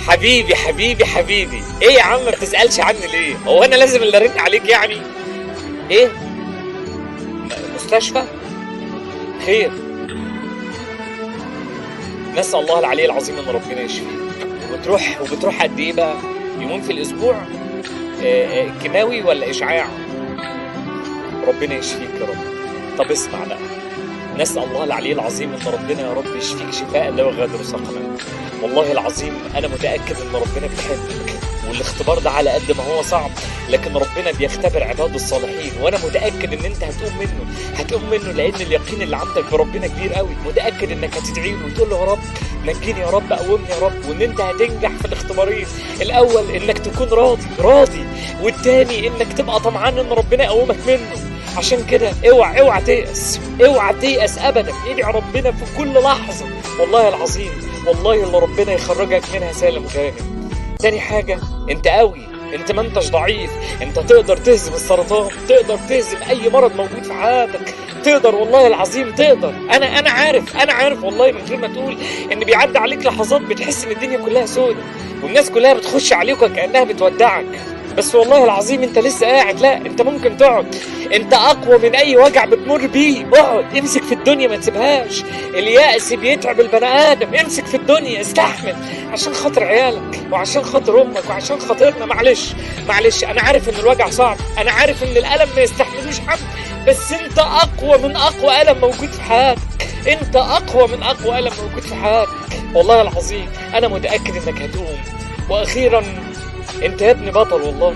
حبيبي حبيبي حبيبي، ايه يا عم ما بتسألش عني ليه؟ هو انا لازم اللي ارن عليك يعني؟ ايه؟ مستشفى؟ خير؟ نسأل الله العلي العظيم ان ربنا يشفيك. وبتروح قد ايه بقى؟ يومين في الاسبوع؟ كيماوي ولا اشعاع؟ ربنا يشفيك يا رب. طب اسمع بقى، نسأل الله العلي العظيم ان ربنا يا رب يشفيك شفاء لا يغادر سقما. والله العظيم انا متأكد ان ربنا بيحبك، والاختبار ده على قد ما هو صعب لكن ربنا بيختبر عباده الصالحين، وانا متأكد ان انت هتقوم منه لان اليقين اللي عندك بربنا كبير قوي. متأكد انك هتدعي له وتقول له يا رب نجيني يا رب، قومني يا رب، وان انت هتنجح في الاختبارين. الاول انك تكون راضي، والتاني انك تبقى طمعان ان ربنا يقومك منه. عشان كده اوعى تيأس ابدا، ادعي ربنا في كل لحظه. والله العظيم والله اللي ربنا يخرجك منها سالم غانم. تاني حاجه، انت قوي، انت ما انتش ضعيف، انت تقدر تهزم السرطان، تقدر تهزم اي مرض موجود في حياتك، تقدر والله العظيم تقدر. انا عارف والله من غير ما تقول ان بيعدي عليك لحظات بتحس ان الدنيا كلها سودة والناس كلها بتخش عليك وكأنها بتودعك، بس والله العظيم انت لسه قاعد. لا، انت ممكن تقعد، انت اقوى من اي وجع بتمر بيه. اقعد، امسك في الدنيا ما تسيبهاش. اليأس بيتعب البني ادم، امسك في الدنيا، استحمل عشان خاطر عيالك وعشان خاطر امك وعشان خاطرنا. معلش انا عارف ان الوجع صعب، انا عارف ان الالم ما يستحملوش حد، بس انت اقوى من اقوى الم موجود في حياتك، انت اقوى من اقوى الم موجود في حياتك. والله العظيم انا متأكد انك هتقوم. واخيرا انت يا ابني بطل، والله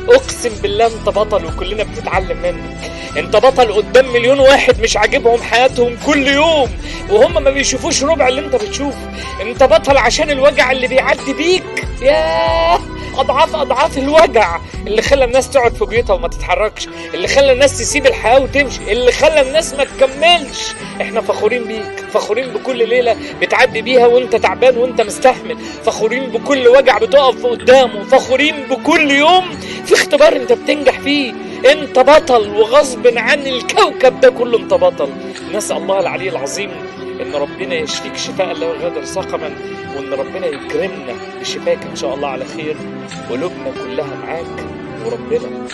اقسم بالله انت بطل وكلنا بنتعلم منك. انت بطل قدام مليون واحد مش عاجبهم حياتهم كل يوم وهم ما بيشوفوش ربع اللي انت بتشوفه. انت بطل عشان الوجع اللي بيعدي بيك ياه اضعاف الوجع اللي خلى الناس تقعد في بيوتها وما تتحركش، اللي خلى الناس تسيب الحياة وتمشي، اللي خلى الناس ما تكملش. احنا فخورين بيك، فخورين بكل ليلة بتعدي بيها وانت تعبان وانت مستحمل، فخورين بكل وجع بتقف قدامه، فخورين بكل يوم في اختبار انت بتنجح فيه. انت بطل وغصب عن الكوكب ده كله انت بطل. نسأل الله العلي العظيم ان ربنا يشفيك شفاء لا يغادر سقما، وان ربنا يكرمنا بشفاك ان شاء الله على خير. قلوبنا كلها معاك وربنا